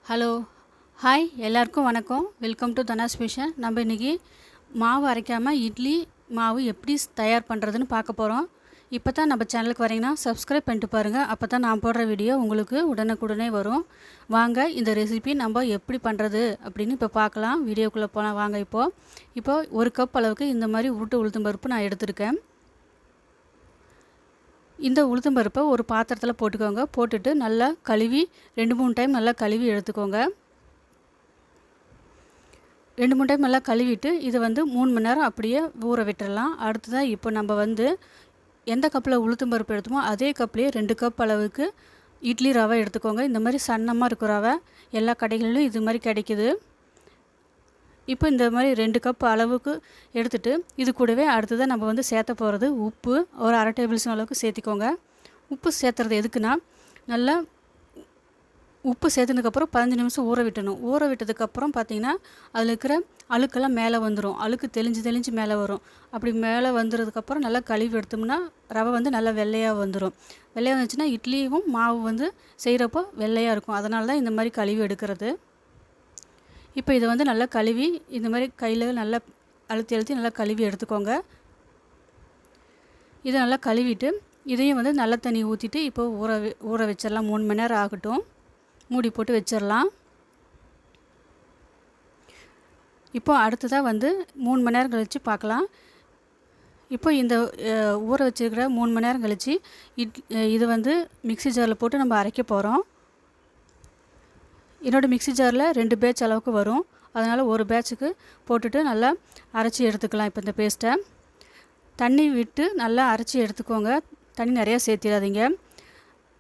Hello hi எல்லாருக்கும் வணக்கம். Welcome to Dhana's vision. நம்ம இன்றைக்கி மாவு அரைக்காமல் இட்லி மாவு எப்படி தயார் பண்ணுறதுன்னு பார்க்க போகிறோம். இப்போ தான் நம்ம சேனலுக்கு வரீங்கன்னா சப்ஸ்கிரைப் பண்ணிட்டு பாருங்கள். அப்போ தான் நான் போடுற வீடியோ உங்களுக்கு உடனுக்குடனே வரும். வாங்க இந்த ரெசிபி நம்ம எப்படி பண்ணுறது அப்படின்னு இப்போ பார்க்கலாம். வீடியோக்குள்ளே போனால் வாங்க. இப்போ 1 கப் அளவுக்கு இந்த மாதிரி உருட்டு உளுத்தம் பருப்பு நான் எடுத்திருக்கேன். இந்த உளுத்தம் பருப்பை ஒரு பாத்திரத்தில் போட்டுக்கோங்க. போட்டுட்டு நல்லா கழுவி 2-3 டைம் நல்லா கழுவி எடுத்துக்கோங்க. 2-3 டைம் நல்லா கழுவிட்டு இதை 3 மணி நேரம் அப்படியே ஊற விட்டுடலாம். அடுத்ததாக இப்போ நம்ம எந்த கப்பில் உளுத்தம் பருப்பு எடுத்தோமோ அதே கப்லேயே 2 கப் அளவுக்கு இட்லி ரவை எடுத்துக்கோங்க. இந்த மாதிரி சன்னமாக இருக்கிற ரவை எல்லா கடைகளிலும் இது மாதிரி கிடைக்குது. இப்போ இந்த மாதிரி 2 கப் அளவுக்கு எடுத்துகிட்டு இது கூடவே அடுத்ததாக நம்ம சேர்த்த போகிறது உப்பு ஒரு 1/2 டேபிள் ஸ்பூன் அளவுக்கு சேர்த்திக்கோங்க. உப்பு சேர்த்துறது எதுக்குன்னா நல்லா உப்பு சேர்த்துனதுக்கப்புறம் 15 நிமிஷம் ஊற விட்டணும். ஊற விட்டதுக்கப்புறம் பார்த்திங்கன்னா அதில் இருக்கிற அழுக்கெல்லாம் மேலே வந்துடும். அழுக்கு தெளிஞ்சு மேலே வரும். அப்படி மேலே வந்துடுறதுக்கப்புறம் நல்லா கழுவி எடுத்தோம்னா ரவை நல்லா வெள்ளையாக வந்துடும். வெள்ளையாக வந்துச்சுன்னா இட்லியும் மாவு செய்கிறப்போ வெள்ளையாக இருக்கும். அதனால தான் இந்த மாதிரி கழுவி எடுக்கிறது. இப்போ இதை நல்லா கழுவி இந்த மாதிரி கையில் நல்லா அழுத்தி நல்லா கழுவி எடுத்துக்கோங்க. இதை நல்லா கழுவிட்டு இதையும் நல்ல தண்ணி ஊற்றிட்டு இப்போ ஊற வச்சிடலாம். 3 மணி நேரம் ஆகட்டும். மூடி போட்டு வச்சிடலாம். இப்போ அடுத்ததாக 3 மணி நேரம் கழித்து பார்க்கலாம். இப்போ இந்த ஊற வச்சுருக்கிற 3 மணி நேரம் கழித்து இது மிக்ஸி ஜாரில் போட்டு நம்ம அரைக்க போகிறோம். என்னோடய மிக்ஸி ஜாரில் 2 பேட்ச் அளவுக்கு வரும். அதனால் ஒரு பேட்சுக்கு போட்டுட்டு நல்லா அரைச்சி எடுத்துக்கலாம். இப்போ இந்த பேஸ்ட்டை தண்ணி விட்டு நல்லா அரைச்சி எடுத்துக்கோங்க. தண்ணி நிறையா சேர்த்திடாதீங்க.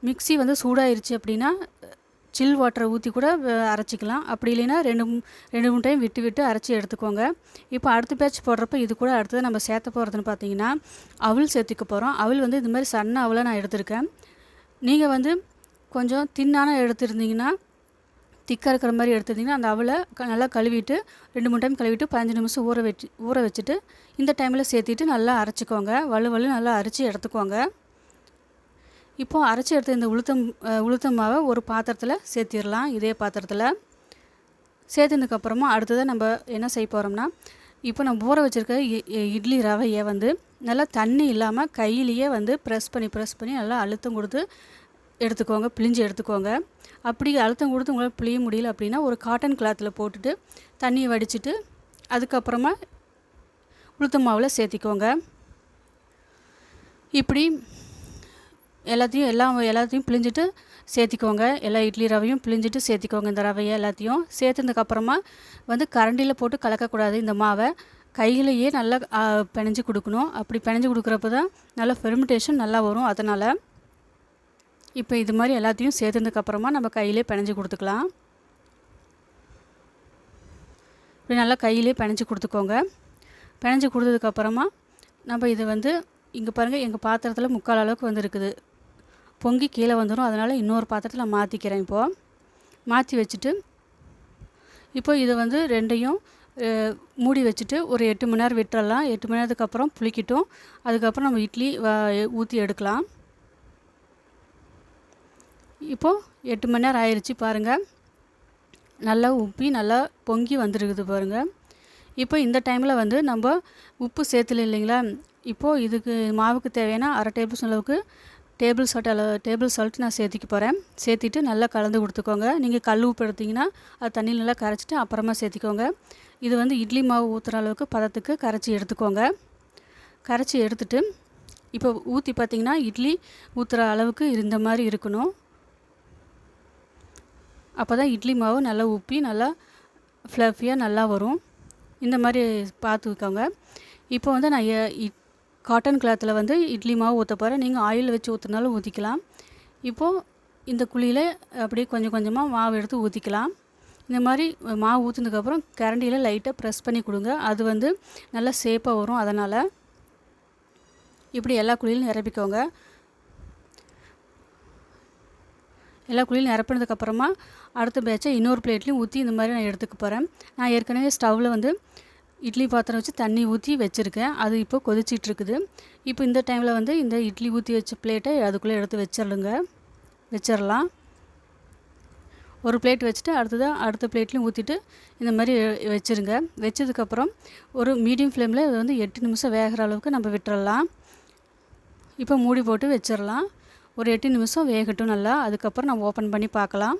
மிக்ஸி சூடாயிருச்சு அப்படின்னா சில் வாட்டரை ஊற்றி கூட அரைச்சிக்கலாம். அப்படி இல்லைன்னா 2-3 டைம் விட்டு அரைச்சி எடுத்துக்கோங்க. இப்போ அடுத்த பேட்ச் போடுறப்ப இது கூட அடுத்தது நம்ம சேர்த்த போகிறதுன்னு பார்த்தீங்கன்னா அவல் சேர்த்துக்க போகிறோம். அவல் இது மாதிரி சன்ன அவலை நான் எடுத்திருக்கேன். நீங்கள் கொஞ்சம் தின்னான எடுத்துருந்தீங்கன்னா திக்காக இருக்கிற மாதிரி எடுத்துருந்தீங்கன்னா அந்த அவலை நல்லா கழுவிட்டு 2-3 டைம் கழுவிட்டு 15 நிமிஷம் ஊற வச்சுட்டு இந்த டைமில் சேர்த்திட்டு நல்லா அரைச்சிக்கோங்க. வலு நல்லா அரைச்சி எடுத்துக்கோங்க. இப்போது அரைச்சி எடுத்த இந்த உளுத்தம் மாவை ஒரு பாத்திரத்தில் சேர்த்திடலாம். இதே பாத்திரத்தில் சேர்த்துனதுக்கப்புறமா அடுத்ததாக நம்ம என்ன செய்ய போகிறோம்னா இப்போ நம்ம ஊற வச்சுருக்க இட்லி ரவையை நல்லா தண்ணி இல்லாமல் கையிலேயே ப்ரெஸ் பண்ணி நல்லா அழுத்தம் கொடுத்து எடுத்துக்கோங்க. பிழிஞ்சு எடுத்துக்கோங்க. அப்படி அழுத்தம் கொடுத்து உங்களால் பிழிய முடியல அப்படின்னா ஒரு காட்டன் கிளாத்தில் போட்டுட்டு தண்ணியை வடிச்சிட்டு அதுக்கப்புறமா உளுத்தம் மாவில் சேர்த்திக்கோங்க. இப்படி எல்லாத்தையும் பிழிஞ்சிட்டு சேர்த்திக்கோங்க. எல்லா இட்லி ரவையும் பிழிஞ்சிட்டு சேர்த்திக்கோங்க. இந்த ரவையை எல்லாத்தையும் சேர்த்துனதுக்கப்புறமா கரண்டியில் போட்டு கலக்கக்கூடாது. இந்த மாவை கையிலேயே நல்லா பிணைஞ்சு கொடுக்கணும். அப்படி பிணைஞ்சு கொடுக்குறப்ப தான் நல்லா ஃபெர்மெண்டேஷன் நல்லா வரும். அதனால் இப்போ இது மாதிரி எல்லாத்தையும் சேர்த்துனதுக்கப்புறமா நம்ம கையிலே பிணைஞ்சு கொடுத்துக்கலாம். இப்படி நல்லா கையிலே பிணைஞ்சு கொடுத்துக்கோங்க. பிணைஞ்சு கொடுத்ததுக்கப்புறமா நம்ம இது இங்கே பாருங்கள், எங்கள் பாத்திரத்தில் 3/4 அளவுக்கு இருக்குது. பொங்கி கீழே வந்துடும். அதனால் இன்னொரு பாத்திரத்தில் மாற்றிக்கிறேன். இப்போது மாற்றி வச்சுட்டு இப்போ இதை ரெண்டையும் மூடி வச்சுட்டு ஒரு 8 மணி நேரம் விட்டுறலாம். 8 மணி நேரத்துக்கு அப்புறம் புளிக்கட்டும். அதுக்கப்புறம் நம்ம இட்லி ஊற்றி எடுக்கலாம். இப்போது 8 மணி நேரம் ஆயிடுச்சு பாருங்கள். நல்லா உப்பி நல்லா பொங்கி வந்துருக்குது பாருங்கள். இப்போ இந்த டைமில் நம்ம உப்பு சேர்த்துல இல்லைங்களா. இப்போது இதுக்கு மாவுக்கு தேவையான 1/2 டேபிள் ஸ்பூன் அளவுக்கு டேபிள் சால்ட் நான் சேர்த்திக்க போகிறேன். சேர்த்திட்டு நல்லா கலந்து கொடுத்துக்கோங்க. நீங்கள் கல் உப்பு எடுத்திங்கன்னா அது தண்ணியில் நல்லா கரைச்சிட்டு அப்புறமா சேர்த்திக்கோங்க. இது இட்லி மாவு ஊற்றுற அளவுக்கு பதத்துக்கு கரைச்சி எடுத்துக்கோங்க. கரைச்சி எடுத்துட்டு இப்போ ஊற்றி பார்த்திங்கன்னா இட்லி ஊற்றுற அளவுக்கு இந்த மாதிரி இருக்கணும். அப்போ தான் இட்லி மாவு நல்லா உப்பி நல்லா ஃப்ளஃபியாக நல்லா வரும். இந்த மாதிரி பார்த்துக்கோங்க. இப்போ நான் காட்டன் கிளாத்தில் இட்லி மாவு ஊற்ற போகிறேன். நீங்கள் ஆயில் வச்சு ஊற்றுனாலும் ஊற்றிக்கலாம். இப்போது இந்த குழியில் அப்படியே கொஞ்சம் கொஞ்சமாக மாவு எடுத்து ஊற்றிக்கலாம். இந்த மாதிரி மாவு ஊற்றுனதுக்கப்புறம் கரண்டியில் லைட்டாக ப்ரெஸ் பண்ணி கொடுங்க. அது நல்லா சேஃபாக வரும். அதனால் இப்படி எல்லா குழியிலும் நிரப்பிக்கோங்க. எல்லா குழியும் நிரப்பினதுக்கப்புறமா அடுத்த பேட்சை இன்னொரு பிளேட்லேயும் ஊற்றி இந்த மாதிரி நான் எடுத்துக்க போகிறேன். நான் ஏற்கனவே ஸ்டவ்வில் இட்லி பாத்திரம் வச்சு தண்ணி ஊற்றி வச்சுருக்கேன். அது இப்போ கொதிச்சிட்ருக்குது. இப்போ இந்த டைமில் இந்த இட்லி ஊற்றி வச்ச பிளேட்டை அதுக்குள்ளே எடுத்து வச்சிடலாம். ஒரு பிளேட் வச்சுட்டு அடுத்த பிளேட்லையும் ஊற்றிட்டு இந்த மாதிரி வச்சுருங்க. வச்சதுக்கப்புறம் ஒரு மீடியம் ஃப்ளேமில் இது வந்து 8 நிமிஷம் வேகிற அளவுக்கு நம்ம விட்டுறலாம். இப்போ மூடி போட்டு வச்சிடலாம். ஒரு 8 நிமிஷம் வேகட்டும் நல்லா. அதுக்கப்புறம் நம்ம ஓப்பன் பண்ணி பார்க்கலாம்.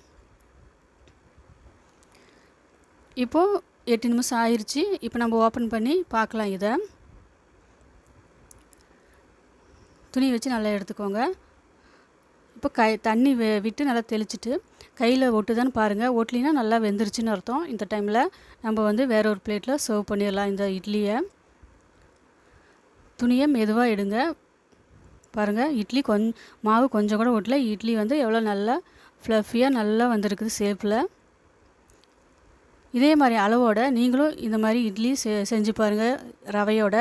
இப்போது 8 நிமிஷம் ஆயிடுச்சு. இப்போ நம்ம ஓப்பன் பண்ணி பார்க்கலாம். இதை துணி வச்சு நல்லா எடுத்துக்கோங்க. இப்போ தண்ணி விட்டு நல்லா தெளிச்சிட்டு கையில் ஒட்டுதான்னு பாருங்கள். ஒட்டலினா நல்லா வெந்துருச்சுன்னு அர்த்தம். இந்த டைமில் நம்ம வந்து வேற ஒரு பிளேட்டில் சர்வ் பண்ணிடலாம். இந்த இட்லியை துணியை மெதுவாக எடுங்க. பாருங்கள், இட்லி மாவு கொஞ்சம் கூட ஒட்டல. இட்லி வந்து எவ்வளோ நல்லா ஃப்ளஃபியாக நல்லா வந்திருக்குது ஷேப்பில். இதே மாதிரி அளவோட நீங்களும் இந்த மாதிரி இட்லி செஞ்சு பாருங்கள். ரவையோட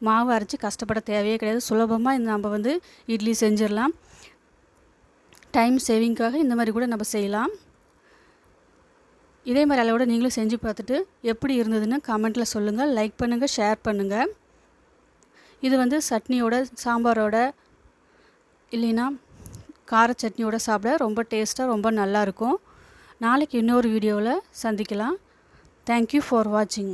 மாவு அரைச்சி கஷ்டப்பட தேவையே கிடையாது. சுலபமாக நம்ம வந்து இட்லி செஞ்சிடலாம். டைம் சேவிங்காக இந்த மாதிரி கூட நம்ம செய்யலாம். இதே மாதிரி அளவோட நீங்களும் செஞ்சு பார்த்துட்டு எப்படி இருந்ததுன்னு கமெண்ட்டில் சொல்லுங்கள். லைக் பண்ணுங்கள், ஷேர் பண்ணுங்கள். இது வந்து சட்னியோட, சாம்பாரோட இல்லைன்னா கார சட்னியோட சாப்பிட ரொம்ப டேஸ்ட்டாக ரொம்ப நல்லாயிருக்கும். நாளைக்கு இன்னொரு வீடியோவில் சந்திக்கலாம். தேங்க்யூ ஃபார் வாட்சிங்.